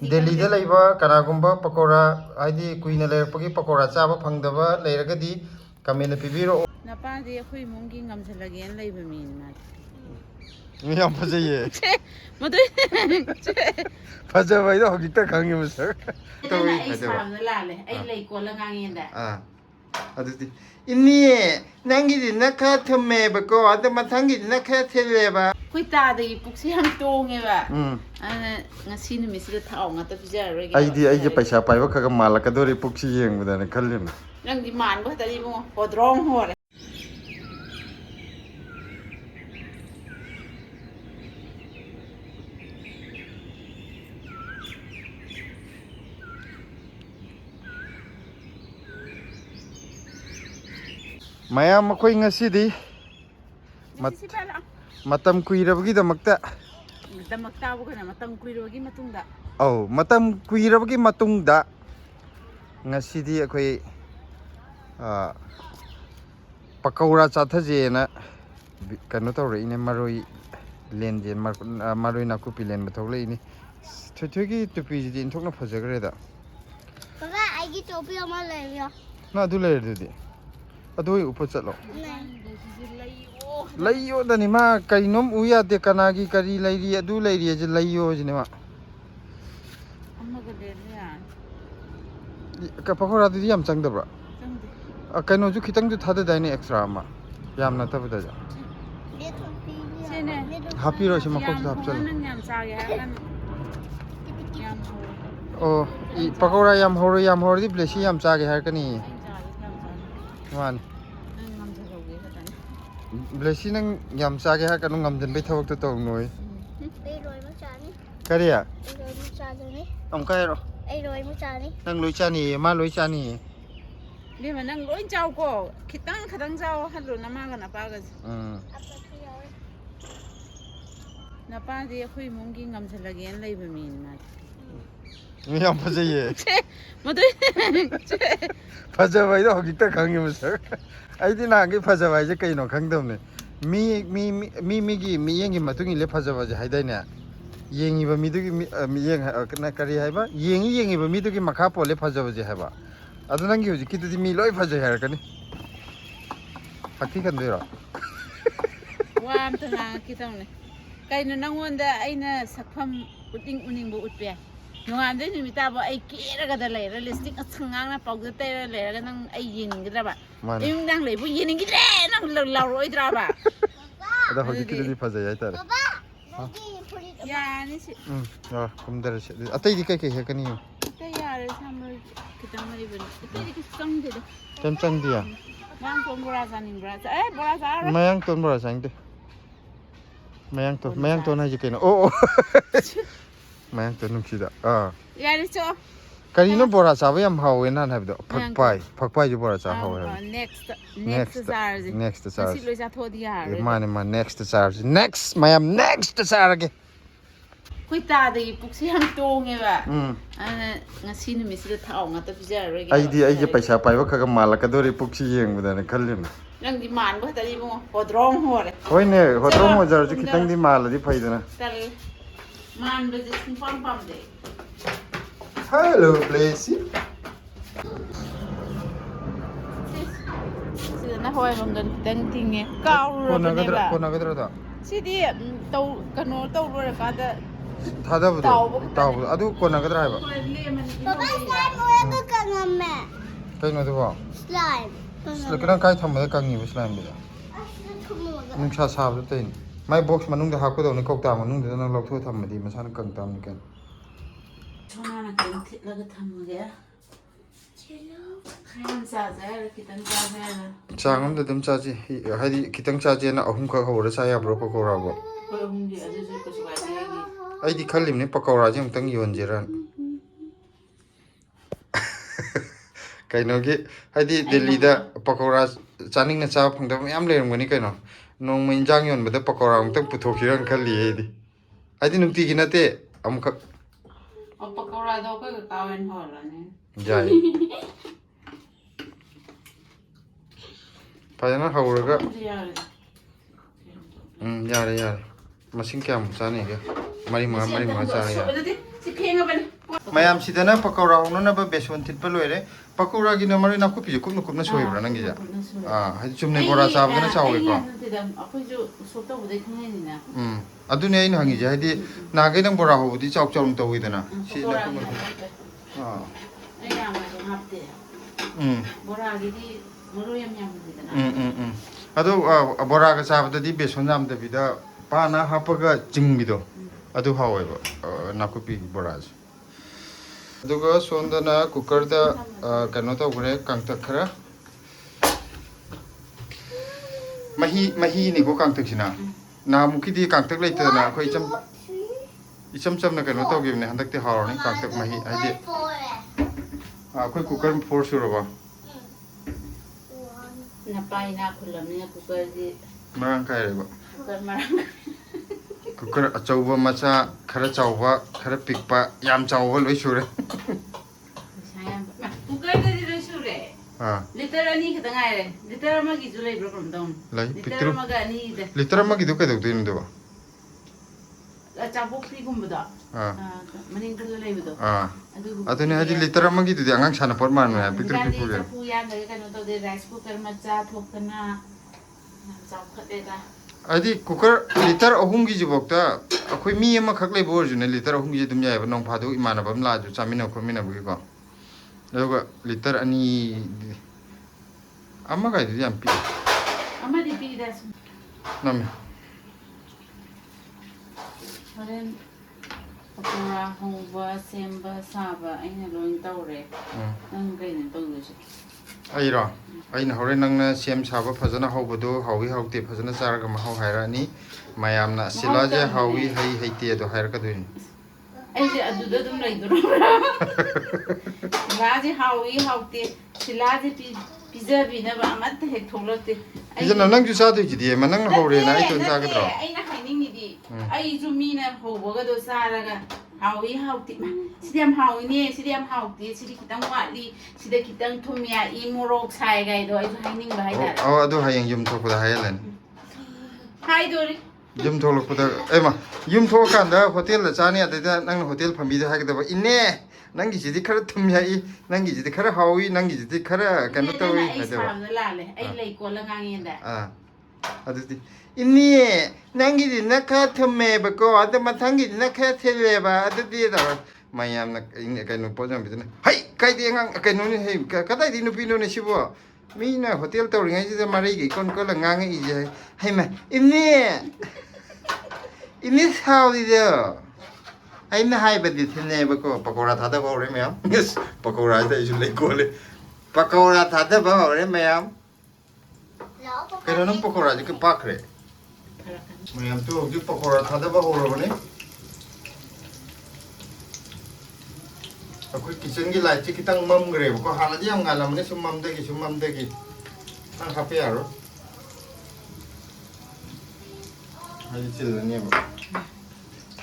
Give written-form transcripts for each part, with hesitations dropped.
Delhi da laiba kanagumba pakora aidi kuina leirpagi pakora chaba phangdaba leiragadi kamena pibiro napadi akhui mungi ngamsalagen laiba min ma mi yam phajaye madu phajabai da hogita khangi musar to ai samna lale ai lei ko la ngangenda aduti inni nangi di nakha thame bako ada mathangi di nakha theleba kui ta de pukse ham tonge ba ana ngasi nu misida thau ngata pijar ai je paisa paiba khaga malaka dori puksi yengbuda na khallim nang di man ba tadi mo podrong hore mayam akhoi ngasidi matam kuirabagi damakta damakta bu kana matam kuirabagi matungda matam kuirabagi matungda ngasidi akhoi pakaura chathajena kanu tawre ine maroi lenjen maroi nakupi len bathole ini thoigi tupi ji inthokna phajagreda baba aigi topi ama leyo na adu leerdudi adu upo chalo layo dani ma kainom uya de kanagi kari lairi adu lairi je layo jine ma amma ga de ya ka pakora du yam changdabra changde kaino ju khitang ju thada daini extra ma yam na tabda ja le topi sene happy ro shima kok hap chal nang yam sa ga kan yam o I pakora yam hor di blesi yam cha ge har kani wan blesi nang yam cha ge har kanu ngam jan be thawak to tong noi ei roi ma chani kariya ei roi ma chani am kai ro ei roi ma chani nang loi cha ni ma loi cha ni đi mà nâng lối trâu cô khít tăng trâu hát luôn nằm ăn napa cái napa thì khui muốn cái ngâm sẽ là cái lấy về mình mà mi yam phajaye mà tôi phajabai da hogita khangi musar ai di na ge phajabai je kaino khangdom ne mi gi mi yengi matungi le phajaba je haidai ne yengi ba mi du gi mi yeng na kari haiba yengi ba mi du gi makha pole phajaba je haiba adu nangi hoji kitudi mi loi phajai har kani hakki kan dira wa am tanga kitang ne kai no nangonda aina sakpham uning bo utpe nungam de nimita bo ai kira ga da le realistic atsangang na pawda te le ga nang ai yin gidra ba im nang le bu yin gi le nang law roi dra ba ada hoji kitudi phajai ai tar baba ya ni si kumdar se atai di kai kai he kani te yare samro kitang mari ben te di kisang de chang dia mang ton bora saning bora bora sa mayang ton bora sang de mayang ton haji kaino o mayang ton nungsida yare cho kari no bora sa yam hawe nan habdo phakpai ju bora sa hawe next charge si lo ja thodi ya mane ma next charge next mayam next charge kui ta de pukse ham tonge ba ana ngasi nu misida thau ngata pijar re ai je paisa paiba khaga malaka dori puksi yengbuda na khallim nang di man ba tadi mo podrong hore hoine hodrom mo jar ju kitang di mala di phaidana tal man ba je pam de hello blessy sida na hoi bang gan tang tinge kaw ro ne ba kona gadra da sidi tau kano tau ro ka da thada bu taw adu kona gadra ba baba slime moya ka kangame kaino du ba slime slakran kai thamma kangi bu slime bi kumoga nungsa sab da tain mai box manung da hakko do ni kokta manung da nang loktho thammadi masana kang tam ni kan chona na kan thit la ga tham ge chelo khaim sa za ra kitan ja me changam da dum chaji hadi kitang chaji na ahum kha hora sa ya bro ko ra bo ko hum ji aju ju ko su ba ji ai di khalim ni pakora jing tang yon jiran kaino gi hadi delhi da pakora chaning na cha phang da yam le ngani kaino nong min jang yon bada pakora tang puthokhi ran khali he di ai di nukti gi na te am kha pakora do ko ka wen ho la ne jai Payana hauraga yare masing kya chane ga mari ma chane ya mayam sidana pakora hona ba beson thitpa loire pakora gi na mari na kupi kupna kupna soibra nangi ja ha chumne bora cha ba na chawe ko akhoi so to budai khane ni na adune ai hangi ja hadi na ge nang bora ho di chau chau to wi dana si na ko ha ai ya ma so hapte bora gi di moro yam yam di dana ado bora ga cha ba di beson jam da bi da pa na hapa ga jing bi do adu hawe ba na kupi bora aduga sondana cooker da kano to gure kangtak khara mahi ni go kangtak sina na mukidi kangtak leita na khoi icham cham na kano to gimne handak te hawr ni kangtak mahi ide khoi cooker for sure ba na pai na khulam ni cooker di marang kai ba cooker marang cooker achauba macha khara chauba khara pikpa yam chauba loi sure cooker di loi sure liter ani khata ngai re liter ma gi julai bro krom dom lai liter ma ga ni de liter ma gi du ka du tin do cha bok pi gum da maning ka julai do adu ne hadi liter ma gi du angang sana por man na piktur pi pu pu ya da ka no to de rice cooker ma cha thok kana cha khate da adi cooker liter ahum gi jibokta akhoi mi ama khak lei bor june liter ahum gi dum yai ba nong phadu imana bam la ju chamina khomina bu ko aduga liter ani amma ga di am pi amma di pi da nam Haren pakora hongba semba saba aina loin tawre nang kai ne tawde se ai ra aina hore nang na sem saba phajana hawbudu hawi hawte phajana charaga ma haw hairani mayamna silaje hawi hai haite do hair ka duin ai je aduda dum lai do laje hawi hawte silaje pizza bi na ba amat he tholate ijana nang ju sa du ji di ma nang hore na ai to sa ga dro aina hainin ni di ai ju mi na hobo ga do saraga hawi hawti ma sidiam hawi ne sidiam hawti sidi kitang wali sida kitang thumya I morok sai gai do ai ju hainin ba hai da adu hayang yum thok da hayalan hai do ri yum thok pada ema yum thok kan da hotel la chani ada nang hotel phambi da haga da inne nangi jidi khara thumya I nangi jidi khara hawi nangi jidi khara kan to wi ai sa la le ai lei ko la ngang da aduti inni nangi di nakha thumme ba ko ada mathangi di nakha thele ba aduti da mayam na kai no pojam bidna hai kai di ngang kai no ni hai ka dai di no pino ne sibo mi na hotel to ringai ji da mari gi kon ko la ngang I je hai ma inni sao di do ai na hai ba di thene ba ko pakora tha da ba re mayam yes pakora da isu le ko le pakora tha da ba re mayam kai no pakora ji ke pakre mayam tu ji pakora tha da ba ho ro ne akoi kitchen gi light chi kitang mam gre ko hala ji am ngalam ne sum mam de gi tang happy aro ai chil ne ba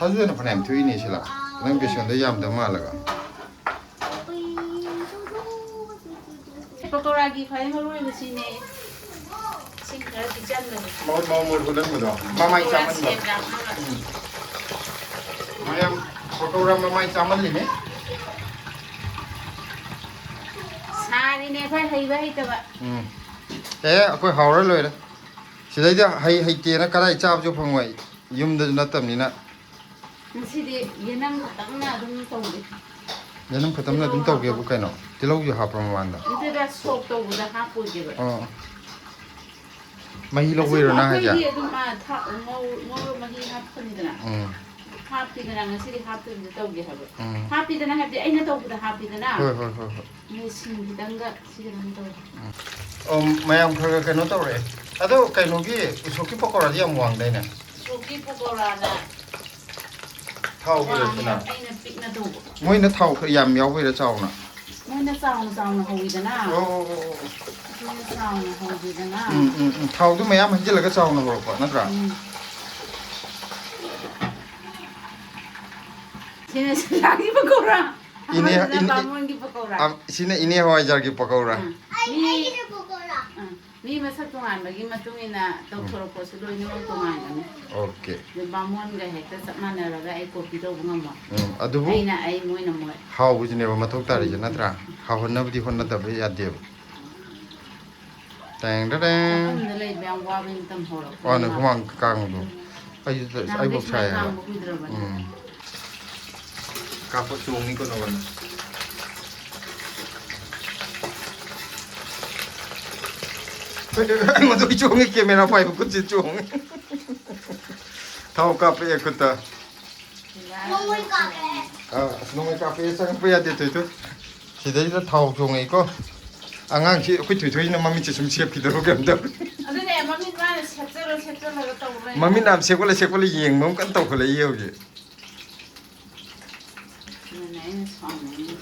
thazu na phanam thui ni sila nang be shon da yam da ma la ga pakora gi phai ma roi ba si ne sing khar ki chan ne mau ko dan mo do mamai chaman ba mayam pakora mamai chaman li ne sari ne phai hai ba hai ta ba akoi hawra loi ra sidai da hai te na karai chab jo phangwai yum da na tam ni na si de yenang tang na dum to de yanam khatam na dum taw ge bu kaino tilau ju ha pram wan da ite da sok to bu da ha pu ge ba mahi lo wi ro na ha ja dum ma tha mo ma hi ha phani da na ha pi da na si de ha pi da to ge ha ba ha pi da na ha de ai na to bu da ha pi da na hoi mu sin gi dang ga si da na to mayam kha kaino taw re ado kaino gi usoki pakora ji am wang dai na soki pakora na thau gi ra na ai na pik na do moi na thau yam yaw wi ra chaw na moi na saung na ho wi da na saung na ho wi da na thau du mayam hin la ga chaw na ro pa na tra sine lagi pakora ini pamun gi pakora sine ini hawai jar gi pakora Ai, ini pokora. ꯃꯤ ꯃꯁꯛ ꯇꯣꯉꯥꯟꯕꯒꯤ ꯃꯇꯨꯡ ꯏꯟꯅ ꯇꯧꯊꯣꯔꯛꯄꯁꯨ ꯂꯣꯏꯅꯃꯛ ꯇꯣꯉꯥꯟꯒꯅꯤ okay ꯕꯥꯃꯣꯟꯒ ꯍꯦꯛꯇ ꯆꯞ ꯃꯥꯟꯅꯔꯒ ꯑꯩ copy ꯇꯧꯕ ꯉꯝꯃꯣꯏ ꯑꯗꯨꯕꯨ ꯑꯩꯅ ꯑꯩ ꯃꯣꯏꯅ ꯃꯣꯏ ꯍꯥꯎꯕꯁꯤꯅꯦꯕ ꯃꯊꯧ ꯇꯥꯔꯤꯁꯦ ꯅꯠꯇ꯭ꯔꯥ ꯍꯥꯎꯍꯟꯅꯕꯗꯤ ꯍꯣꯠꯅꯗꯕ ꯌꯥꯗꯦꯕ ꯇꯦꯡ ꯇꯦꯡ ꯆꯥꯛꯈꯨꯝꯗ ꯂꯩꯕ ꯌꯥꯝ ꯋꯥꯕꯒꯤ ꯃꯇꯝ ꯑꯣꯅꯦ ꯍꯧꯔꯛꯄꯅꯤ ꯍꯨꯃꯥꯡ ꯀꯥꯡꯕꯗꯣ ꯑꯩꯕꯨ ꯅꯍꯥꯟꯈꯩ ꯁꯨꯃꯥꯏꯅ ꯁꯥꯏ ꯍꯥꯏꯕ ꯀꯥꯡꯕ ꯀꯨꯏꯗ꯭ꯔꯕꯅꯤ ꯀꯥꯞꯄ ꯆꯣꯡꯅꯤ ꯀꯩꯅꯣ ꯑꯩꯉꯣꯟꯗ ꯆꯣꯡꯉꯤ ꯀꯦꯃꯦꯔꯥ ꯄꯥꯏꯕ ꯈꯨꯠꯁꯤ ꯆꯣꯡꯉꯤ ꯊꯥꯎ ꯀꯥꯞꯄꯛꯑꯦ ꯈꯨꯠꯇ ꯅꯣꯡꯃꯩ ꯀꯥꯞꯄꯦ ꯅꯣꯡꯃꯩ ꯀꯥꯞꯄꯛꯑꯦ ꯆꯪꯉꯛꯄ ꯌꯥꯗꯦ ꯊꯣꯏꯊꯣꯏ ꯁꯤꯗꯩꯗ ꯊꯥꯎ ꯆꯣꯡꯉꯛꯏꯀꯣ ꯑꯉꯥꯡꯁꯤ ꯑꯩꯈꯣꯏ ꯊꯣꯏꯊꯣꯏꯁꯤꯅ ꯃꯃꯤꯠꯁꯦ ꯁꯨꯝ ꯁꯦꯞꯈꯤꯗꯧꯔꯣ ꯀꯩꯅꯣ ꯇꯧꯋꯤ ꯑꯗꯨꯅꯦ ꯃꯃꯤꯠ ꯃꯥꯅ ꯁꯦꯠꯆꯜꯂꯒ ꯇꯧꯕ ꯃꯃꯤꯠ ꯌꯥꯝ ꯁꯦꯛꯄꯠꯂ ꯁꯦꯛꯄꯠꯂ ꯌꯦꯡꯕ ꯑꯃ ꯀꯟꯅ ꯇꯧꯈꯠꯂꯛꯏ ꯍꯧꯖꯤꯛ ꯑꯩꯅ ꯁꯥꯎꯅꯤꯡꯉꯤ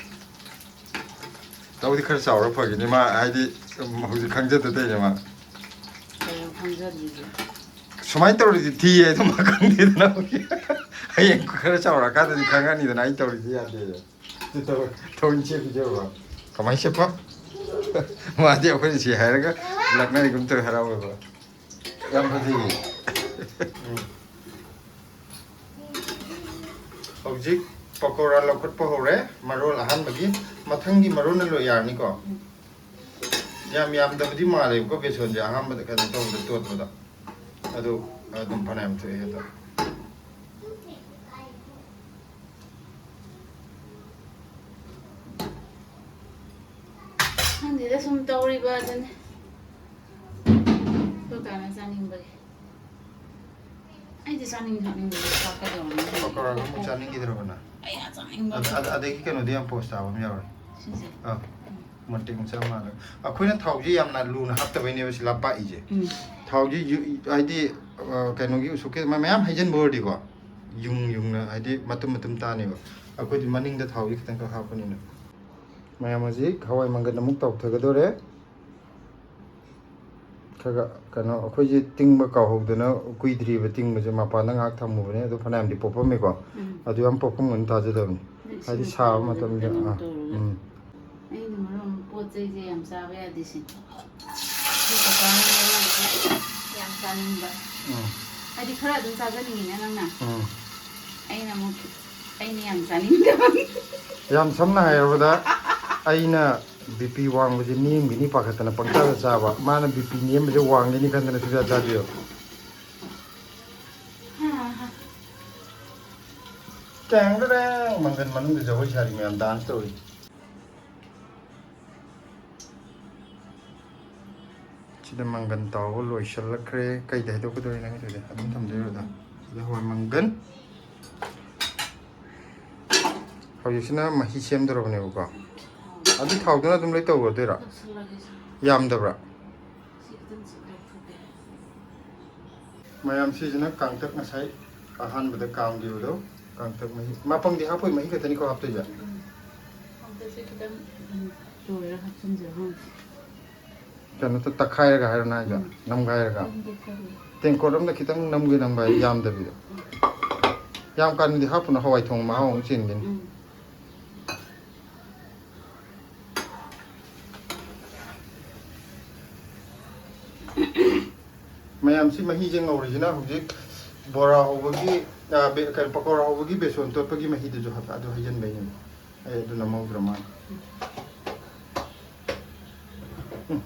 ꯇꯧꯗꯤ ꯈꯔ ꯆꯥꯎꯔ ꯐꯈꯤꯅꯤ ꯃꯥ ꯍꯥꯏꯗꯤ ꯍꯧꯖꯤꯛ ꯈꯪꯖꯗꯗꯣꯏꯅꯦ ꯃꯥ ꯀꯩꯅꯣ ꯈꯪꯖꯗ꯭ꯔꯤꯁꯦ ꯁꯨꯃꯥꯏꯅ ꯇꯧꯔꯤꯗꯤ ꯊꯤꯌꯦ ꯑꯗꯨꯝ ꯃꯥ ꯈꯪꯗꯦꯗꯅ ꯍꯌꯦꯡ ꯈꯔ ꯆꯥꯎꯔꯛꯀꯥꯟꯗꯗꯤ ꯈꯪꯉꯅꯤꯗꯅ ꯑꯩ ꯇꯧꯔꯤꯁꯤ ꯌꯥꯗꯦ ꯊꯧꯔꯤ ꯁꯦꯠꯄꯤꯖꯕ ꯀꯃꯥꯏꯅ ꯁꯦꯠꯄ ꯃꯥꯗꯤ ꯑꯩꯈꯣꯏꯅ ꯁꯤ ꯍꯥꯏꯔꯒ ꯂꯛꯅꯔꯤꯒꯨꯝ ꯇꯧꯋꯤ ꯍꯔꯥꯎꯋꯦꯕ ꯌꯥꯝ ꯐꯖꯩꯌꯦ ꯍꯧꯖꯤꯛ ꯄꯀꯧꯔꯥ ꯂꯧꯈꯠꯄ ꯍꯧꯔꯦ ꯃꯔꯣꯜ ꯑꯍꯥꯟꯕꯒꯤ ꯃꯊꯪꯒꯤ ꯃꯔꯣꯜꯅ ꯂꯣꯏ ꯌꯥꯔꯅꯤꯀꯣ ꯌꯥꯝ ꯌꯥꯝꯗꯕꯗꯤ ꯃꯥꯜꯂꯦꯕꯀꯣ ꯕꯦꯁꯣꯟꯁꯦ ꯑꯍꯥꯟꯕꯗ ꯀꯩꯅꯣ ꯇꯧꯕꯗ ꯇꯣꯠꯄꯗ ꯑꯗꯨ ꯑꯗꯨꯝ ꯐꯅꯌꯥꯝ ꯊꯣꯛꯑꯦ ꯑꯗꯣ ꯈꯪꯗꯦꯗ ꯁꯨꯝ ꯇꯧꯔꯤꯕ ꯑꯗꯨꯅꯤ ꯀꯥꯅ ꯆꯥꯅꯤꯡꯕꯒꯤ ꯑꯩꯗꯤ ꯆꯥꯅꯤꯡ ꯊꯛꯅꯤꯡꯕꯒꯤ ꯆꯥꯛꯀꯗꯧꯅꯤ ꯄꯀꯧꯔꯥꯒ ꯑꯃꯨꯛ ꯆꯥꯅꯤꯡꯈꯤꯗ꯭ꯔꯕꯅ ꯑꯩ ꯌꯥꯝ ꯆꯥꯅꯤꯡꯕ ꯑꯗꯒꯤ ꯀꯩꯅꯣꯗꯤ ꯌꯥꯝ ꯄꯣꯁ ꯇꯥꯕ ꯑꯃ ꯌꯥꯎꯔꯦ ꯁꯤꯁꯦ ꯃꯇꯦꯛ ꯃꯆꯥ ꯃꯥꯜꯂꯒ ꯑꯩꯈꯣꯏꯅ ꯊꯥꯎꯁꯤ ꯌꯥꯝꯅ ꯂꯨꯅ ꯍꯥꯞꯇꯕꯩꯅꯦꯕ ꯁꯤ ꯂꯥꯞꯄꯥꯛꯏꯁꯦ ꯊꯥꯎꯁꯤ ꯍꯥꯏꯗꯤ ꯀꯩꯅꯣꯒꯤ ꯎꯁꯣꯞꯀꯤ ꯃꯌꯥꯝ ꯍꯩꯖꯤꯟꯕ ꯑꯣꯏꯔꯗꯤꯀꯣ ꯌꯨꯡꯅ ꯍꯥꯏꯗꯤ ꯃꯇꯨꯝ ꯃꯇꯨꯝ ꯇꯥꯅꯦꯕ ꯑꯩꯈꯣꯏꯗꯤ ꯃꯅꯤꯡꯗ ꯊꯥꯎꯁꯤ ꯈꯤꯇꯪ ꯈꯛ ꯍꯥꯞꯄꯅꯤꯅ ꯃꯌꯥꯝ ꯍꯧꯖꯤꯛ ꯍꯋꯥꯏ ꯃꯪꯒꯟ ꯑꯃꯨꯛ ꯇꯥꯎꯊꯒꯗꯣꯔꯦ ꯈꯔ ꯀꯩꯅꯣ ꯑꯩꯈꯣꯏꯁꯦ ꯇꯤꯡꯕ ꯀꯥꯎꯍꯧꯗꯅ ꯀꯨꯏꯗ꯭ꯔꯤꯕ ꯇꯤꯡꯕꯁꯦ ꯃꯄꯥꯟꯗ ꯉꯥꯏꯍꯥꯛ ꯊꯝꯃꯨꯕꯅꯦ ꯑꯗꯨ ꯐꯅꯌꯥꯝꯗꯤ ꯄꯣꯛꯐꯝꯃꯦꯀꯣ ꯑꯗꯨ ꯌꯥꯝ ꯄꯣꯛꯐꯝꯒꯅꯤ ꯊꯥꯖꯗꯕꯅꯤ ꯍꯥꯏꯗꯤ ꯁꯥꯕ ꯃꯇꯝꯗ ꯑꯩꯅ ꯃꯔꯣꯝ ꯄꯣꯠ ꯆꯩꯁꯦ ꯌꯥꯝ ꯆꯥꯕ ꯌꯥꯗꯦ ꯁꯤ ꯌꯥꯝ ꯆꯥꯅꯤꯡꯕ ꯍꯥꯏꯗꯤ ꯈꯔ ꯑꯗꯨꯝ ꯆꯥꯖꯅꯤꯡꯉꯤꯅ ꯅꯪꯅ ꯑꯩꯅ ꯑꯃꯨꯛ ꯑꯩꯅ ꯌꯥꯝ ꯆꯥꯅꯤꯡꯗꯕ ꯌꯥꯝ ꯁꯝꯅ ꯍꯥꯏꯔꯕꯗ ꯑꯩꯅ ꯕꯤꯄꯤ ꯋꯥꯡꯕꯁꯦ ꯅꯦꯝꯒꯤꯅꯤ ꯄꯥꯈꯠꯇꯅ ꯄꯪꯆꯥꯗ ꯆꯥꯕ ꯃꯥꯅ ꯕꯤꯄꯤ ꯅꯦꯝꯕꯁꯦ ꯋꯥꯡꯒꯅꯤ ꯈꯟꯗꯅ ꯁꯨꯡꯆꯥ ꯆꯥꯗꯦꯕ ꯃꯪꯒꯟ ꯃꯅꯨꯡꯗ ꯖꯒꯣꯏ ꯁꯥꯔꯤ ꯃꯌꯥꯝ ꯗꯥꯟꯁ ꯇꯧꯔꯤ ꯁꯤꯗ ꯃꯪꯒꯟ ꯇꯥꯎꯕ ꯂꯣꯏꯁꯤꯜꯂꯛꯈ꯭ꯔꯦ ꯀꯩꯗ ꯍꯩꯗꯣꯛꯀꯗꯧꯔꯤ ꯅꯪꯒꯤꯗꯨꯗꯤ ꯑꯗꯨꯝ ꯊꯝꯗꯣꯏꯔꯣꯗ ꯁꯤꯗ ꯍꯋꯥꯏ ꯃꯪꯒꯟ ꯍꯧꯖꯤꯛꯁꯤꯅ ꯃꯍꯤ ꯁꯦꯝꯗꯧꯔꯕꯅꯦꯕꯀꯣ ꯑꯗꯨ ꯊꯥꯎꯗꯨꯅ ꯑꯗꯨꯝ ꯂꯣꯏ ꯇꯧꯒꯗꯣꯏꯔꯥ ꯌꯥꯝꯗꯕ꯭ꯔꯥ ꯃꯌꯥꯝ ꯁꯤꯁꯤꯅ ꯀꯥꯡꯇꯛ ꯉꯁꯥꯏ ꯑꯍꯥꯟꯕꯗ ꯀꯥꯝꯈꯤꯕꯗꯣ ꯀꯥꯡꯇꯛ ꯃꯍꯤ ꯃꯄꯪꯗꯤ ꯍꯥꯞꯄꯣꯏ ꯃꯍꯤ ꯈꯛꯇꯅꯤꯀꯣ ꯍꯥꯞꯇꯣꯏꯁꯦ ꯀꯥꯡꯇꯛꯁꯦ ꯈꯤꯇꯪ ꯇꯣꯏꯔ ꯍꯥꯞꯆꯤꯟꯖꯤꯔ ꯀꯩꯅꯣꯇ ꯇꯛꯈꯥꯏꯔꯒ ꯍꯥꯏꯔꯣ ꯍꯥꯏꯁꯦ ꯅꯝꯒꯥꯏꯔꯒ ꯇꯦꯡꯀꯣꯠ ꯑꯃꯗ ꯈꯤꯇꯪ ꯅꯝꯒꯥꯏ ꯌꯥꯝꯗꯕꯤꯗ ꯌꯥꯝ ꯀꯥꯟꯅꯗꯤ ꯍꯥꯞꯄꯨꯅ ꯍꯋꯥꯏ ꯊꯣꯡ ꯃꯍꯥꯎ ꯑꯃ ꯆꯦꯟꯒꯅꯤ ꯃꯌꯥꯝꯁꯤ ꯃꯍꯤꯁꯦ ꯉꯧꯔꯤꯁꯤꯅ ꯍꯧꯖꯤꯛ ꯕꯣꯔꯥ ꯍꯧꯕꯒꯤ ꯀꯩꯅꯣ ꯄꯀꯧꯔꯥ ꯍꯧꯕꯒꯤ ꯕꯦꯁꯣꯟ ꯇꯣꯠꯄꯒꯤ ꯃꯍꯤꯗꯨꯁꯨ ꯑꯗꯨ ꯍꯩꯖꯤꯟꯕꯩꯅꯦ ꯑꯩ ꯑꯗꯨꯅ ꯃꯧꯗ꯭ꯔ ꯃꯥꯜꯂꯦ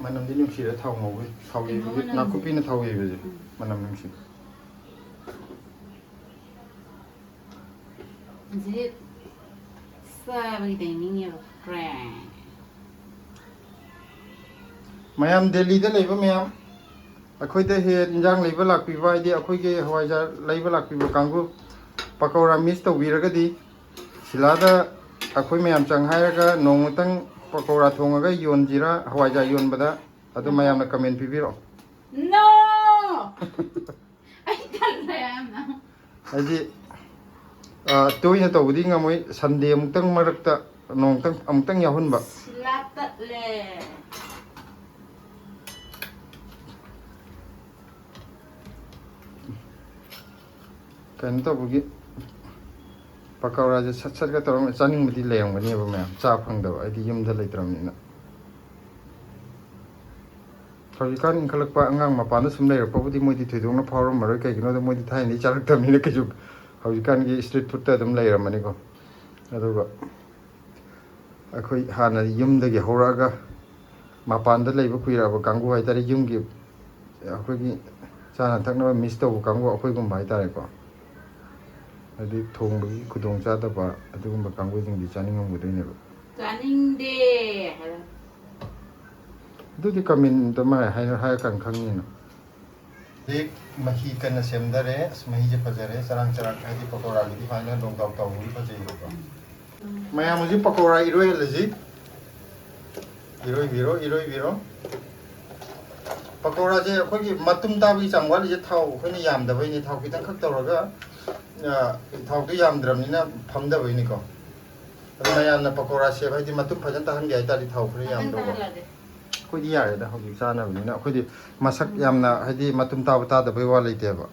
ꯃꯅꯝꯗꯤ ꯅꯨꯡꯁꯤꯔ ꯊꯥꯎ ꯉꯧꯕꯩ ꯊꯥꯎ ꯌꯩꯕꯒꯤ ꯅꯥꯀꯨꯞꯄꯤꯅ ꯊꯥꯎ ꯌꯩꯕꯁꯦ ꯃꯅꯝ ꯅꯨꯡꯁꯤ ꯍꯧꯖꯤꯛ ꯆꯥꯕꯒꯤ ꯇꯥꯏꯃꯤꯡ ꯌꯧꯔꯛꯈ꯭ꯔꯦ ꯃꯌꯥꯝ ꯗꯦꯜꯂꯤꯗ ꯂꯩꯕ ꯃꯌꯥꯝ ꯑꯩꯈꯣꯏꯗ ꯍꯦꯛ ꯏꯟꯖꯥꯡ ꯂꯩꯕ ꯂꯥꯛꯄꯤꯕ ꯍꯥꯏꯗꯤ ꯑꯩꯈꯣꯏꯒꯤ ꯍꯋꯥꯏꯖꯥꯔ ꯂꯩꯕ ꯂꯥꯛꯄꯤꯕ ꯀꯥꯡꯕꯨ ꯄꯀꯧꯔꯥ ꯃꯤꯁ ꯇꯧꯕꯤꯔꯒꯗꯤ ꯁꯤꯂꯥꯗ ꯑꯩꯈꯣꯏ ꯃꯌꯥꯝ ꯆꯪ ꯍꯥꯏꯔꯒ ꯅꯣꯡꯃꯇꯪ ꯄꯀꯧꯔꯥ ꯊꯣꯡꯉꯒ ꯌꯣꯟꯁꯤꯔꯥ ꯍꯋꯥꯏꯖꯥꯔ ꯌꯣꯟꯕꯗ ꯑꯗꯨ ꯃꯌꯥꯝꯅ ꯀꯃꯦꯟ ꯄꯤꯕꯤꯔꯛꯑꯣ ꯅꯣ ꯑꯩ ꯇꯜꯂꯦ ꯌꯥꯝꯅ ꯍꯥꯏꯗꯤ ꯇꯣꯏꯅ ꯇꯧꯕꯗꯤ ꯉꯝꯃꯣꯏ ꯁꯟꯗꯦ ꯑꯃꯨꯛꯇꯪ ꯃꯔꯛꯇ ꯅꯣꯡꯇꯪ ꯑꯃꯨꯛꯇꯪ ꯌꯥꯎꯍꯟꯕ ꯁꯤꯂꯥ ꯇꯠꯂꯦ ꯀꯩꯅꯣ ꯇꯧꯕꯒꯤ ꯄꯀꯧꯔꯥꯁꯦ ꯁꯠ ꯁꯠꯀ ꯇꯧꯔꯒ ꯆꯥꯅꯤꯡꯕꯗꯤ ꯂꯩꯔꯝꯒꯅꯦꯕ ꯃꯌꯥꯝ ꯆꯥ ꯐꯪꯗꯕ ꯑꯩꯗꯤ ꯌꯨꯝꯗ ꯂꯩꯇ꯭ꯔꯕꯅꯤꯅ ꯍꯧꯖꯤꯛꯀꯥꯟ ꯏꯟꯈꯠꯂꯛꯄ ꯑꯉꯥꯡ ꯃꯄꯥꯟꯗ ꯁꯨꯝ ꯂꯩꯔꯛꯄꯕꯨꯗꯤ ꯃꯣꯏꯗꯤ ꯊꯣꯏꯗꯣꯛꯅ ꯐꯥꯎꯔꯝꯃꯔꯣꯏ ꯀꯩꯒꯤꯅꯣꯗ ꯃꯣꯏꯗꯤ ꯊꯥꯏꯅꯗꯤ ꯆꯥꯔꯛꯇꯕꯅꯤꯅ ꯀꯩꯁꯨ ꯍꯧꯖꯤꯛꯀꯥꯟꯒꯤ ꯏꯁꯇ꯭ꯔꯤꯠ ꯐꯨꯗꯇ ꯑꯗꯨꯝ ꯂꯩꯔꯝꯃꯅꯤꯀꯣ ꯑꯗꯨꯒ ꯑꯩꯈꯣꯏ ꯍꯥꯟꯅꯗꯤ ꯌꯨꯝꯗꯒꯤ ꯍꯧꯔꯛꯑꯒ ꯃꯄꯥꯟꯗ ꯂꯩꯕ ꯀꯨꯏꯔꯛꯑꯕ ꯀꯥꯡꯕꯨ ꯍꯥꯏꯇꯥꯔꯦ ꯌꯨꯝꯒꯤ ꯑꯩꯈꯣꯏꯒꯤ ꯆꯥꯅ ꯊꯛꯅꯕ ꯃꯤꯁ ꯇꯧꯕ ꯀꯥꯡꯕꯨ ꯑꯩꯈꯣꯏꯒꯨꯝꯕ ꯍꯥꯏꯇꯥꯔꯦꯀꯣ ꯍꯥꯏꯗꯤ ꯊꯣꯡꯕꯒꯤ ꯈꯨꯗꯣꯡ ꯆꯥꯗꯕ ꯑꯗꯨꯒꯨꯝꯕ ꯀꯥꯡꯕꯨꯁꯤꯡꯗꯤ ꯆꯥꯅꯤꯡꯉꯝꯒꯗꯣꯏꯅꯦꯕ ꯆꯥꯅꯤꯡꯗꯦ ꯍꯥꯏꯕ ꯑꯗꯨꯗꯤ ꯀꯃꯦꯟꯇ ꯃꯥ ꯍꯥꯏꯔꯀꯥꯟꯗ ꯈꯪꯅꯤꯅ ꯍꯧꯖꯤꯛ ꯃꯍꯤ ꯀꯟꯅ ꯁꯦꯝꯗꯔꯦ ꯑꯁ ꯃꯍꯤꯁꯦ ꯐꯖꯔꯦ ꯆꯔꯥꯡ ꯆꯔꯥꯡ ꯍꯥꯏꯗꯤ ꯄꯀꯧꯔꯥꯒꯤꯗꯤ ꯁꯨꯃꯥꯏꯅ ꯂꯣꯡꯗꯥꯎ ꯇꯧꯕꯒꯤ ꯐꯖꯩꯕꯀꯣ ꯃꯌꯥꯝ ꯍꯧꯖꯤꯛ ꯄꯀꯧꯔꯥ ꯏꯔꯣꯏꯍꯜꯂꯁꯤ ꯏꯔꯣꯏꯕꯤꯔꯣ ꯄꯀꯧꯔꯥꯁꯦ ꯑꯩꯈꯣꯏꯒꯤ ꯃꯇꯨꯝ ꯇꯥꯕꯒꯤ ꯆꯥꯡ ꯋꯥꯠꯂꯤꯁꯦ ꯊꯥꯎ ꯑꯩꯈꯣꯏꯅ ꯌꯥꯝꯗꯕꯩꯅꯤ ꯊꯥꯎ ꯈꯤꯇꯪꯈꯛ ꯇꯧꯔꯒ ꯊꯥꯎꯗꯣ ꯌꯥꯝꯗ꯭ꯔꯕꯅꯤꯅ ꯐꯝꯗꯕꯩꯅꯤꯀꯣ ꯑꯗꯨ ꯃꯌꯥꯝꯅ ꯄꯀꯧꯔꯥ ꯁꯦꯞ ꯍꯥꯏꯗꯤ ꯃꯇꯨꯝ ꯐꯖꯅ ꯇꯥꯍꯟꯒꯦ ꯍꯥꯏꯇꯥꯔꯗꯤ ꯊꯥꯎ ꯈꯔ ꯌꯥꯝꯗꯧꯕ ꯑꯩꯈꯣꯏꯗꯤ ꯌꯥꯔꯦꯗ ꯍꯧꯖꯤꯛ ꯆꯥꯅꯕꯅꯤꯅ ꯑꯩꯈꯣꯏꯗꯤ ꯃꯁꯛ ꯌꯥꯝꯅ ꯍꯥꯏꯗꯤ ꯃꯇꯨꯝ ꯇꯥꯕ ꯇꯥꯗꯕꯩ ꯋꯥ ꯂꯩꯇꯦꯕ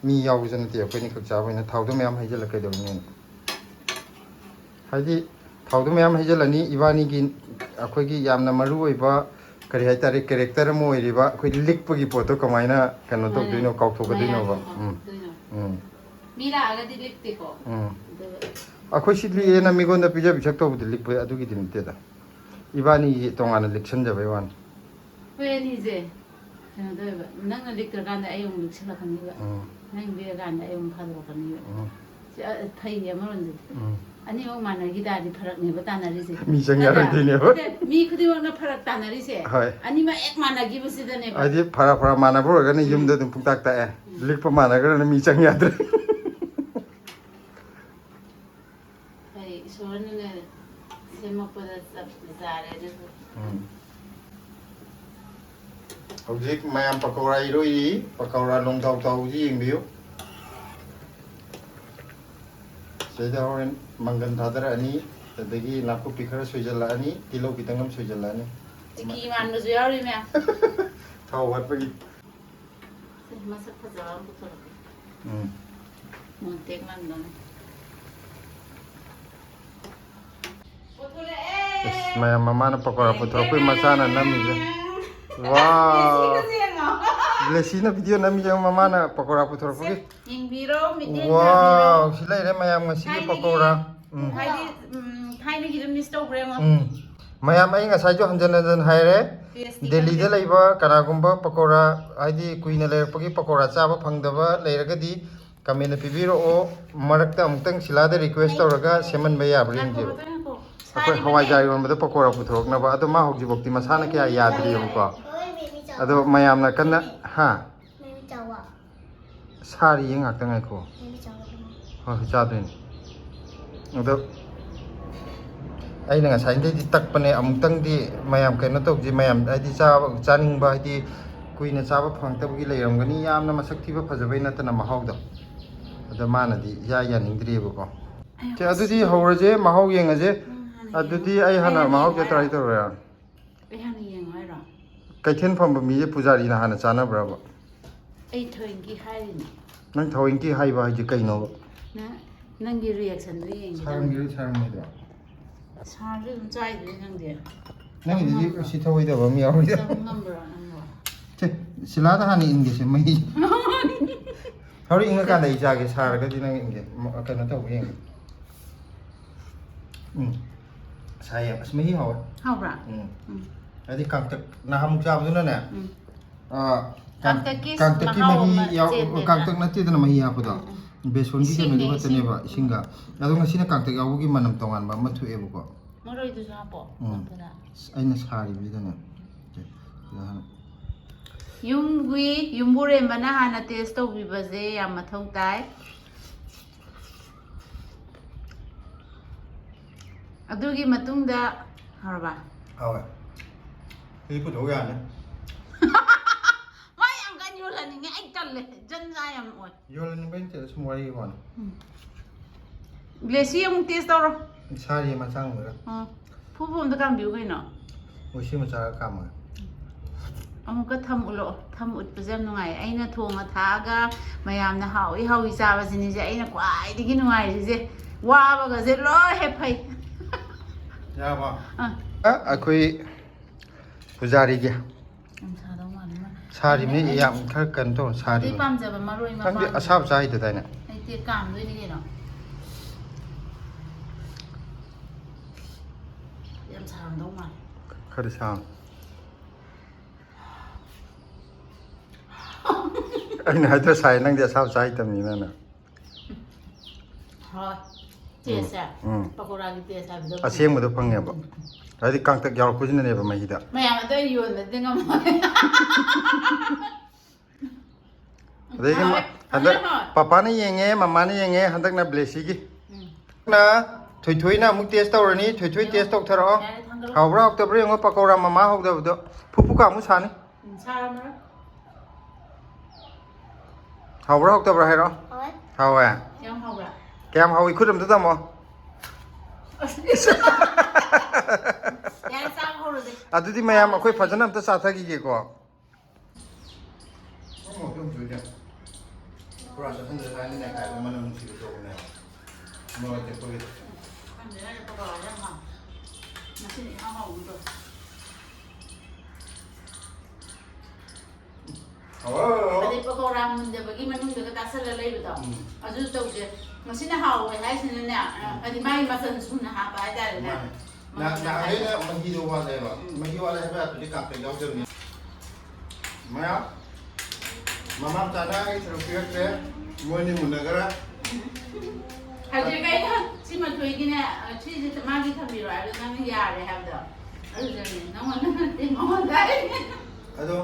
ꯃꯤ ꯌꯥꯎꯕꯁꯨ ꯅꯠꯇꯦ ꯑꯩꯈꯣꯏꯅꯤ ꯈꯛ ꯆꯥꯕꯅꯤꯅ ꯊꯥꯎꯗꯣ ꯃꯌꯥꯝ ꯍꯩꯖꯤꯜꯂꯛꯀꯩꯗꯧꯕꯅꯤꯅ ꯍꯥꯏꯗꯤ ꯊꯥꯎꯗꯣ ꯃꯌꯥꯝ ꯍꯩꯖꯤꯜꯂꯅꯤ ꯏꯕꯥꯅꯤꯒꯤ ꯑꯩꯈꯣꯏꯒꯤ ꯌꯥꯝꯅ ꯃꯔꯨ ꯑꯣꯏꯕ ꯀꯔꯤ ꯍꯥꯏꯇꯥꯔꯦ ꯀꯦꯔꯦꯛꯇꯔ ꯑꯃ ꯑꯣꯏꯔꯤꯕ ꯑꯩꯈꯣꯏ ꯂꯤꯛꯄꯒꯤ ꯄꯣꯠꯇꯣ ꯀꯃꯥꯏꯅ ꯀꯩꯅꯣ ꯇꯧꯗꯣꯏꯅꯣ ꯀꯥꯎꯊꯣꯛꯀꯗꯣꯏꯅꯣꯕ ꯃꯤ ꯂꯥꯛꯑꯒꯗꯤ ꯂꯤꯛꯇꯦꯀꯣ ꯑꯩꯈꯣꯏ ꯁꯤ ꯂꯤꯛꯑꯦꯅ ꯃꯤꯉꯣꯟꯗ ꯄꯤꯖ ꯄꯤꯊꯛ ꯇꯧꯕꯗꯤ ꯂꯤꯛꯄ ꯑꯗꯨꯒꯤꯗꯤ ꯅꯠꯇꯦꯗ ꯏꯕꯥꯅꯤꯒꯤ ꯇꯣꯉꯥꯟꯅ ꯂꯤꯛꯁꯟꯖꯕꯩ ꯋꯥꯅꯤ ꯑꯩꯈꯣꯏ ꯑꯅꯤꯁꯦ ꯀꯩꯅꯣ ꯇꯧꯋꯦꯕ ꯅꯪꯅ ꯂꯤꯛꯇ꯭ꯔꯀꯥꯟꯗ ꯑꯩ ꯑꯃꯨꯛ ꯂꯤꯛꯁꯜꯂꯛꯀꯅꯤꯕ ꯅꯪ ꯂꯤꯛꯑꯀꯥꯟꯗ ꯑꯩ ꯑꯃꯨꯛ ꯐꯥꯗꯣꯔꯛꯀꯅꯤꯕ ꯁꯤ ꯐꯩ ꯑꯃꯔꯣꯝꯗꯗꯤ ꯑꯅꯤꯃꯛ ꯃꯥꯟꯅꯈꯤ ꯇꯥꯔꯗꯤ ꯐꯔꯛꯅꯦꯕ ꯇꯥꯟꯅꯔꯤꯁꯦ ꯃꯤ ꯆꯪ ꯌꯥꯔꯣꯏꯗꯣꯏꯅꯦꯕ ꯃꯤ ꯈꯨꯗꯤꯡꯃꯛꯅ ꯐꯔꯛ ꯇꯥꯟꯅꯔꯤꯁꯦ ꯍꯣꯏ ꯑꯅꯤꯃꯛ ꯍꯦꯛ ꯃꯥꯟꯅꯈꯤꯕꯁꯤꯗꯅꯦꯕ ꯍꯥꯏꯗꯤ ꯐꯔꯥ ꯃꯥꯟꯅꯕ ꯑꯣꯏꯔꯒꯅ ꯌꯨꯝꯗ ꯑꯗꯨꯝ ꯄꯨꯡꯇꯥꯛ ꯇꯥꯛꯑꯦ ꯂꯤꯛꯄ ꯃꯥꯟꯅꯈ꯭ꯔꯒꯅ ꯃꯤ ꯆꯪ ꯌꯥꯗ꯭ꯔꯦ ꯐꯩ ꯏꯁꯣꯔꯅꯅꯦ ꯁꯦꯝꯃꯛꯄꯗ ꯆꯞ ꯆꯥꯔꯦ ꯑꯗꯨꯁꯨ ꯍꯧꯖꯤꯛ ꯃꯌꯥꯝ ꯄꯀꯧꯔꯥ ꯏꯔꯣꯏꯔꯤ ꯄꯀꯧꯔꯥ ꯂꯣꯡꯗꯥꯎ ꯇꯥꯎꯕꯁꯤ ꯌꯦꯡꯕꯤꯌꯨ ꯁꯤꯗ ꯍꯣꯔꯦꯟ ꯃꯪꯒꯟ ꯊꯥꯗꯔꯛꯑꯅꯤ ꯑꯗꯒꯤ ꯅꯥꯀꯨꯞꯄꯤ ꯈꯔ ꯁꯣꯏꯖꯜꯂꯛꯑꯅꯤ ꯇꯤꯜꯍꯧ ꯈꯤꯇꯪ ꯑꯃ ꯁꯣꯏꯖꯜꯂꯛꯑꯅꯤ ꯇꯤꯀꯤ ꯃꯥꯟꯕꯁꯨ ꯌꯥꯎꯔꯤ ꯃꯌꯥꯝ ꯊꯥꯎ ꯋꯥꯠꯄꯒꯤ ꯃꯁꯛ ꯐꯖꯕ ꯑꯃ ꯄꯨꯊꯣꯔꯛꯀꯦ ꯃꯣꯟꯇꯦꯛ ꯃꯥꯟꯗꯅ ꯃꯌꯥꯝ ꯃꯃꯥꯅ ꯄꯀꯧꯔꯥ ꯄꯨꯊꯣꯔꯛꯄꯩ ꯃꯆꯥꯅ ꯅꯝꯃꯤꯁꯦ ꯋꯥꯎ ꯕ꯭ꯂꯦꯁꯤꯅ ꯚꯤꯗꯤꯑꯣ ꯅꯝꯃꯤꯁꯦ ꯃꯃꯥꯅ ꯄꯀꯧꯔꯥ ꯄꯨꯊꯣꯔꯛꯄꯒꯤ ꯌꯦꯡꯕꯤꯔꯣ ꯃꯤꯠꯌꯦꯡ ꯋꯥꯎ ꯁꯤ ꯂꯩꯔꯦ ꯃꯌꯥꯝ ꯉꯁꯤꯒꯤ ꯄꯀꯧꯔꯥ ꯍꯥꯏꯗꯤ ꯊꯥꯏꯅꯒꯤꯗꯣ ꯃꯤꯁ ꯇꯧꯈ꯭ꯔꯦ ꯌꯦꯡꯉꯣ ꯃꯌꯥꯝ ꯑꯩ ꯉꯁꯥꯏꯁꯨ ꯍꯟꯖꯟ ꯍꯟꯖꯟ ꯍꯥꯏꯔꯦ ꯗꯦꯜꯂꯤꯗ ꯂꯩꯕ ꯀꯅꯥꯒꯨꯝꯕ ꯄꯀꯧꯔꯥ ꯍꯥꯏꯗꯤ ꯀꯨꯏꯅ ꯂꯩꯔꯛꯄꯒꯤ ꯄꯀꯧꯔꯥ ꯆꯥꯕ ꯐꯪꯗꯕ ꯂꯩꯔꯒꯗꯤ ꯀꯃꯦꯟꯇ ꯄꯤꯕꯤꯔꯛꯑꯣ ꯃꯔꯛꯇ ꯑꯃꯨꯛꯇꯪ ꯁꯤꯂꯥꯗ ꯔꯤꯀ꯭ꯋꯦꯁ ꯇꯧꯔꯒ ꯁꯦꯝꯍꯟꯕ ꯌꯥꯕ꯭ꯔꯥ ꯌꯦꯡꯖꯦꯕ ꯑꯩꯈꯣꯏ ꯍꯋꯥꯏꯖꯥꯔ ꯌꯣꯟꯕꯗ ꯄꯀꯧꯔꯥ ꯄꯨꯊꯣꯔꯛꯅꯕ ꯑꯗꯣ ꯃꯥ ꯍꯧꯖꯤꯛꯐꯥꯎꯇꯤ ꯃꯁꯥꯅ ꯀꯌꯥ ꯌꯥꯗ꯭ꯔꯤꯑꯕꯀꯣ ꯑꯗꯣ ꯃꯌꯥꯝꯅ ꯀꯟꯅ ꯁꯥꯔꯤꯌꯦ ꯉꯥꯛꯇ ꯉꯥꯏꯈꯣ ꯍꯣꯏ ꯆꯥꯗꯣꯏꯅꯤ ꯑꯗꯣ ꯑꯩꯅ ꯉꯁꯥꯏꯗꯩꯗꯤ ꯇꯛꯄꯅꯦ ꯑꯃꯨꯛꯇꯪꯗꯤ ꯃꯌꯥꯝ ꯀꯩꯅꯣ ꯇꯧꯁꯤ ꯃꯌꯥꯝ ꯍꯥꯏꯗꯤ ꯆꯥꯅꯤꯡꯕ ꯍꯥꯏꯗꯤ ꯀꯨꯏꯅ ꯆꯥꯕ ꯐꯪꯉꯛꯇꯕꯒꯤ ꯂꯩꯔꯝꯒꯅꯤ ꯌꯥꯝꯅ ꯃꯁꯛ ꯊꯤꯕ ꯐꯖꯕꯩ ꯅꯠꯇꯅ ꯃꯍꯥꯎꯗꯣ ꯑꯗ ꯃꯥꯅꯗꯤ ꯌꯥꯅꯤꯡꯗ꯭ꯔꯤꯑꯕꯀꯣ ꯁꯦ ꯑꯗꯨꯗꯤ ꯍꯧꯔꯁꯦ ꯃꯍꯥꯎ ꯌꯦꯡꯉꯁꯦ ꯑꯗꯨꯗꯤ ꯑꯩ ꯍꯥꯟꯅ ꯃꯍꯥꯎꯁꯦ ꯇ꯭ꯔꯥꯏ ꯇꯧꯔꯦ ꯑꯩ ꯍꯥꯟꯅ ꯌꯦꯡꯉꯣ ꯍꯥꯏꯔꯣ ꯀꯩꯊꯦꯜ ꯐꯝꯕ ꯃꯤꯁꯦ ꯄꯨꯖꯥꯔꯤꯅ ꯍꯥꯟꯅ ꯆꯥꯅꯕ꯭ꯔꯕ ꯑꯩ ꯊꯣꯏꯟꯀꯤ ꯍꯥꯏꯔꯤꯅꯦ ꯅꯪ ꯊꯑꯣꯏꯀꯤ ꯍꯥꯏꯕ ꯍꯥꯏꯁꯦ ꯀꯩꯅꯣꯕ ꯅꯪꯒꯤ ꯔꯤꯌꯦꯛꯁꯟꯗꯣ ꯌꯦꯡꯒꯦ ꯁꯥꯔꯝꯉꯩꯗꯣ ꯁꯥꯔꯁꯨ ꯑꯗꯨꯝ ꯆꯥꯏꯗꯨꯅꯤ ꯅꯪꯗꯤ ꯅꯪꯒꯤꯗꯨꯗꯤ ꯁꯤ ꯊꯧꯑꯣꯏꯗꯕ ꯑꯃ ꯌꯥꯎꯔꯤꯗ ꯉꯝꯕ꯭ꯔꯣ ꯅꯪꯕꯣ ꯁꯤꯂꯥꯗ ꯍꯥꯟꯅ ꯏꯟꯒꯦꯁꯦ ꯃꯍꯤ ꯍꯧꯔꯛ ꯏꯪꯉꯀꯥꯟꯗ ꯑꯩ ꯆꯥꯒꯦ ꯁꯥꯔꯒꯗꯤ ꯅꯪ ꯏꯟꯒꯦ ꯀꯩꯅꯣ ꯇꯧꯕ ꯌꯦꯡꯒꯦ ꯁꯥꯏꯌꯦ ꯑꯁ ꯃꯍꯤ ꯍꯥꯎꯋꯦ ꯍꯥꯎꯕ꯭ꯔꯥ ꯍꯥꯏꯗꯤ ꯀꯥꯡꯇꯛ ꯅꯍꯥꯟꯃꯨꯛ ꯆꯥꯕꯗꯨꯅꯅꯦ ꯀꯥꯡꯇꯛꯀꯤ ꯀꯥꯡꯇꯛꯀꯤ ꯃꯍꯥꯎ ꯃꯍꯤ ꯑꯃ ꯆꯦꯟꯗꯦꯗꯅ ꯀꯥꯡꯇꯛ ꯅꯠꯇꯦꯗꯅ ꯃꯍꯤ ꯍꯥꯞꯄꯗꯣ ꯕꯦꯁꯣꯟꯒꯤ ꯀꯩꯅꯣꯗꯨ ꯏꯁꯤꯡꯅꯦ ꯈꯛꯇꯅꯦꯕ ꯏꯁꯤꯡꯒ ꯑꯗꯣ ꯉꯁꯤꯅ ꯀꯥꯡꯇꯛ ꯌꯥꯎꯕꯒꯤ ꯃꯅꯝ ꯇꯣꯉꯥꯟꯕ ꯑꯃ ꯊꯣꯛꯑꯦꯕꯀꯣ ꯃꯔꯣꯏꯗꯨꯁꯨ ꯍꯥꯞꯄꯣ ꯍꯥꯞꯄꯗ ꯑꯩꯅ ꯁꯥꯔꯤꯕꯁꯤꯗꯅꯦ ꯌꯨꯝꯕꯨꯔꯦꯝꯕꯅ ꯍꯥꯟꯅ ꯇꯦꯁ ꯇꯧꯕꯤꯕꯁꯦ ꯌꯥꯝ ꯃꯊꯧ ꯇꯥꯏ ꯑꯗꯨꯒꯤ ꯃꯇꯨꯡꯗ ꯍꯥꯎꯔꯕ ꯍꯥꯎꯋꯦ ꯁꯤ ꯄꯨꯊꯣꯛ ꯌꯥꯅꯤ ꯃꯥ ꯌꯥꯝ ꯀꯟꯅ ꯌꯣꯜꯍꯟꯅꯤꯡꯉꯦ ꯑꯩ ꯇꯜꯂꯦ ꯖꯟꯖꯥ ꯌꯥꯝ ꯑꯣꯏ ꯌꯣꯜꯍꯟꯅꯤꯡꯕꯩ ꯅꯠꯇꯦꯗ ꯁꯨꯝ ꯋꯥꯔꯤ ꯋꯥꯅꯤ ꯕ꯭ꯂꯦꯁꯤ ꯑꯃꯨꯛ ꯇꯦꯁ ꯇꯧꯔꯣ ꯁꯥꯔꯤ ꯃꯆꯥꯡꯗꯨꯒ ꯐꯨꯕ ꯑꯝꯇ ꯀꯥꯝꯕꯤꯌꯨ ꯀꯩꯅꯣ ꯎꯁꯤ ꯃꯆꯥꯒ ꯀꯥꯝꯃꯒ ꯑꯃꯨꯛꯀ ꯊꯝ ꯎꯠꯂꯛꯑꯣ ꯊꯝ ꯎꯠꯄꯁꯦ ꯌꯥꯝ ꯅꯨꯡꯉꯥꯏ ꯑꯩꯅ ꯊꯣꯡꯉ ꯊꯥꯛꯑꯒ ꯃꯌꯥꯝꯅ ꯍꯥꯎꯏ ꯍꯥꯎꯏ ꯆꯥꯕꯁꯤꯅꯤꯁꯦ ꯑꯩꯅ ꯈ꯭ꯋꯥꯏꯗꯒꯤ ꯅꯨꯡꯉꯥꯏꯔꯤꯁꯦ ꯋꯥꯕꯒꯁꯦ ꯂꯣꯏ ꯍꯦꯛ ꯐꯩ ꯌꯥꯔꯕꯣ ꯑꯩꯈꯣꯏ ꯄꯨꯖꯥꯔꯤꯒꯤ ꯌꯥꯝ ꯁꯥꯗꯧ ꯃꯥꯜꯂꯦ ꯁꯥꯔꯤꯕꯅꯤ ꯌꯥꯝ ꯈꯔ ꯀꯩꯅꯣ ꯇꯧ ꯑꯩ ꯁꯥꯔꯤꯕ ꯄꯥꯝꯖꯕ ꯃꯔꯣꯏ ꯈꯪꯗꯦ ꯃꯄꯥꯡ ꯑꯁꯥꯕ ꯆꯥꯏꯗꯗꯥꯏꯅꯦ ꯂꯩꯇꯦ ꯀꯥꯝꯗꯣꯏꯅꯤ ꯀꯩꯅꯣ ꯌꯥꯝ ꯁꯥꯔꯝꯗꯧ ꯃꯥꯜꯂꯦ ꯈꯔ ꯁꯥꯡ ꯑꯩꯅ ꯍꯥꯏꯗ꯭ꯔ ꯁꯥꯏ ꯅꯪꯗꯤ ꯑꯁꯥꯕ ꯆꯥꯏꯇꯕꯅꯤꯅ ꯍꯣꯏ ꯇꯦꯁꯁꯦ ꯄꯀꯣꯔꯥꯒꯤ ꯇꯦꯁ ꯍꯥꯏꯕꯗꯣ ꯑꯁꯦꯡꯕꯗꯣ ꯐꯪꯉꯦꯕ ꯍꯥꯏꯗꯤ ꯀꯥꯡꯇꯛ ꯌꯥꯎꯔꯛꯄꯁꯤꯅꯅꯦꯕ ꯃꯍꯤꯗ ꯃꯌꯥꯝ ꯑꯗꯣ ꯌꯣꯟꯕꯗꯤ ꯉꯝꯃꯣꯏ ꯑꯗꯒꯤ ꯍꯟꯗꯛ ꯄꯄꯥꯅ ꯌꯦꯡꯉꯦ ꯃꯃꯥꯅ ꯌꯦꯡꯉꯦ ꯍꯟꯗꯛꯅ ꯕ꯭ꯂꯦꯁꯤꯒꯤ ꯅ ꯊꯣꯏꯊꯣꯏꯅ ꯑꯃꯨꯛ ꯇꯦꯁ ꯇꯧꯔꯅꯤ ꯊꯣꯏꯊꯣꯏ ꯇꯦꯁ ꯇꯧꯊꯔꯛꯑꯣ ꯍꯥꯎꯕ꯭ꯔꯥ ꯍꯥꯎꯇꯕ꯭ꯔꯥ ꯌꯦꯡꯉꯣ ꯄꯀꯧꯔꯥ ꯃꯃꯥ ꯍꯧꯗꯕꯗꯣ ꯐꯨꯐꯨ ꯀꯥꯃꯨꯛ ꯁꯥꯅꯤ ꯁꯥꯔꯝꯃꯔꯣꯏ ꯍꯥꯎꯕ꯭ꯔꯥ ꯍꯥꯎꯇꯕ꯭ꯔꯥ ꯍꯥꯏꯔꯣ Hoi. ꯍꯥꯎꯋꯦ ꯌꯥꯝ ꯍꯥꯎꯕ꯭ꯔꯥ ꯀꯌꯥꯝ ꯍꯥꯎꯏ ꯈꯨꯠ ꯑꯝꯇ ꯇꯝꯃꯣ ꯌꯥꯔꯦ ꯆꯥꯕ ꯍꯧꯔꯁꯦ ꯑꯗꯨꯗꯤ ꯃꯌꯥꯝ ꯑꯩꯈꯣꯏ ꯐꯖꯅ ꯑꯝꯇ ꯆꯥꯊꯈꯤꯒꯦꯀꯣ ꯄꯨꯔꯥ ꯆꯠꯍꯟꯗ꯭ꯔꯦ ꯍꯥꯏꯅ ꯅꯦꯀꯥꯏꯕ ꯃꯅꯝ ꯅꯨꯡꯁꯤꯕ ꯇꯧꯕꯅꯦꯕ ꯃꯣꯔꯣꯛ ꯑꯇꯦꯛꯄꯒꯤ ꯈꯪꯗꯦꯗ ꯄꯀꯣꯔꯥ ꯌꯥꯝ ꯍꯥꯎꯋꯦ ꯉꯁꯤꯗꯤ ꯏꯍꯥꯎ ꯍꯥꯎꯒꯨꯝ ꯇꯧꯋꯦ ꯑꯗꯩ ꯄꯀꯧꯔꯥ ꯃꯨꯟꯗꯕꯒꯤ ꯃꯅꯨꯡꯗꯒ ꯇꯥꯁꯜꯂ ꯂꯩꯕꯗꯣ ꯑꯗꯨ ꯇꯧꯗꯦ ꯉꯁꯤꯅ ꯍꯥꯎꯋꯦ ꯍꯥꯏꯁꯤꯅꯅꯦ ꯍꯥꯏꯗꯤ ꯃꯥꯒꯤ ꯃꯆꯜ ꯁꯨꯅ ꯍꯥꯞꯄ ꯍꯥꯏꯇꯥꯔꯦꯅꯦ ꯅꯍꯥꯟꯒꯩꯅ ꯃꯍꯤꯗꯣ ꯋꯥꯠꯂꯦꯕ ꯃꯍꯤ ꯋꯥꯠꯂꯦ ꯍꯥꯏꯕ ꯌꯥꯗ꯭ꯔꯗꯤ ꯀꯥꯡꯇꯛ ꯌꯥꯎꯗꯕꯅꯤ ꯃꯌꯥꯝ ꯃꯃꯥ ꯃꯆꯥꯅ ꯑꯩ ꯁꯔꯨꯛ ꯄꯤꯔꯛꯇ꯭ꯔꯦ ꯃꯣꯏꯅꯤ ꯃꯨꯟꯅꯒꯔ ꯍꯧꯖꯤꯛ ꯑꯩꯅ ꯁꯤ ꯃꯊꯣꯏꯒꯤꯅꯦ ꯁꯤꯁꯦ ꯃꯥꯒꯤ ꯊꯝꯕꯤꯔꯣ ꯍꯥꯏꯕꯗꯣ ꯅꯪꯅ ꯌꯥꯔꯦ ꯍꯥꯏꯕꯗꯣ ꯑꯗꯨꯗꯅꯦ ꯅꯪꯉꯣꯟꯗ ꯅꯠꯇꯦ ꯃꯉꯣꯟꯗ ꯑꯗꯣ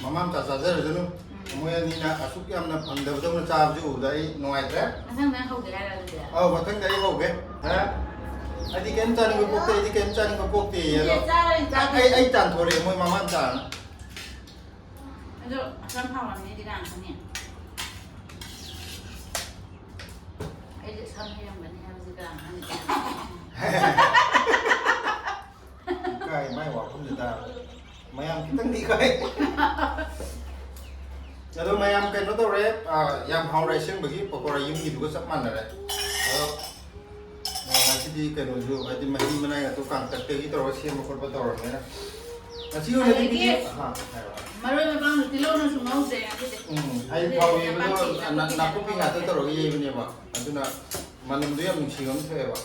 ꯃꯃꯥ ꯃꯆꯥ ꯆꯥꯖꯔꯖꯅꯨ ꯃꯣꯏ ꯑꯅꯤꯅ ꯑꯁꯨꯛ ꯌꯥꯝꯅ ꯐꯪꯗꯕꯗꯧꯅ ꯆꯥꯕꯁꯤ ꯎꯕꯗ ꯑꯩ ꯅꯨꯡꯉꯥꯏꯇ꯭ꯔꯦ ꯃꯊꯪꯗ ꯍꯧꯒꯦ ꯍꯥꯏꯔ ꯑꯗꯨꯗꯤ ꯑꯧ ꯃꯊꯪꯗ ꯑꯩ ꯍꯧꯒꯦ ꯑꯩꯗꯤ ꯀꯩꯝ ꯆꯥꯅꯤꯡꯕ ꯄꯣꯛꯇꯦ ꯑꯩꯗꯤ ꯀꯩꯝ ꯆꯥꯅꯤꯡꯕ ꯄꯣꯛꯇꯦ ꯑꯗꯣ ꯑꯩ ꯇꯥꯟꯊꯣꯔꯛꯑꯦ ꯃꯣꯏ ꯃꯃꯥ ꯃꯆꯥꯅ ꯑꯗꯣ ꯑꯁꯝ ꯍꯥꯎꯔꯝꯅꯤꯗꯤ ꯀꯅꯥ ꯈꯪꯅꯤ ꯑꯩꯗꯤ ꯁꯝ ꯍꯩꯔꯝꯒꯅꯤ ꯍꯥꯏꯕꯁꯤ ꯀꯅꯥ ꯈꯪꯅꯤ ꯏꯀꯥꯏ ꯃꯥꯏ ꯋꯥꯐꯝꯁꯤ ꯇꯥꯕ ꯃꯌꯥꯝ ꯈꯤꯇꯪꯗꯤ ꯏꯀꯥꯏ ꯑꯗꯣ ꯃꯌꯥꯝ ꯀꯩꯅꯣ ꯇꯧꯔꯦ ꯌꯥꯝ ꯍꯥꯎꯔꯦ ꯑꯁꯦꯡꯕꯒꯤ ꯄꯀꯧꯔꯥ ꯌꯨꯝꯒꯤꯗꯨꯒ ꯆꯞ ꯃꯥꯟꯅꯔꯦ ꯑꯗꯣ ꯉꯁꯤꯗꯤ ꯀꯩꯅꯣꯁꯨ ꯍꯥꯏꯗꯤ ꯃꯍꯤ ꯃꯅꯥꯏ ꯑꯗꯨ ꯀꯥꯡꯇꯛꯇꯒꯤ ꯇꯧꯔꯒ ꯁꯦꯝꯕ ꯈꯣꯠꯄ ꯇꯧꯔꯕꯅꯤꯅ ꯉꯁꯤ ꯑꯣꯏꯅꯗꯤ ꯃꯔꯣꯏ ꯃꯄꯥꯡꯗꯨ ꯇꯤꯜꯍꯧꯅꯁꯨ ꯉꯧꯗ꯭ꯔꯦ ꯉꯁꯤꯗꯤ ꯍꯥꯏꯗꯤ ꯊꯥꯎ ꯌꯩꯕꯗꯣ ꯅꯥꯀꯨꯞꯄꯤ ꯉꯥꯛꯇ ꯇꯧꯔꯒ ꯌꯩꯕꯅꯦꯕ ꯑꯗꯨꯅ ꯃꯅꯝꯗꯣ ꯌꯥꯝ ꯅꯨꯡꯁꯤꯕ ꯑꯃ ꯊꯣꯛꯑꯦꯕ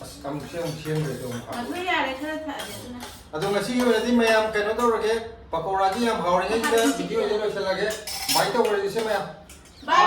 ꯑꯁ ꯑꯃꯨꯛ ꯁꯦꯝꯈ꯭ꯔꯦ ꯃꯊꯣꯏ ꯌꯥꯔꯦ ꯈꯔ ꯊꯛꯑꯗꯤ ꯑꯗꯨꯅ ꯑꯗꯣ ꯉꯁꯤꯒꯤ ꯑꯣꯏꯅꯗꯤ ꯃꯌꯥꯝ ꯀꯩꯅꯣ ꯇꯧꯔꯒꯦ ꯄꯀꯧꯔꯥꯗꯤ ꯌꯥꯝ ꯍꯥꯎꯔꯤꯉꯩꯁꯤꯗ ꯚꯤꯗꯤꯑꯣꯁꯦ ꯂꯣꯏꯁꯤꯜꯂꯒꯦ ꯕꯥꯏ ꯇꯧꯈ꯭ꯔꯁꯤ ꯃꯌꯥꯝ ꯕꯥꯏ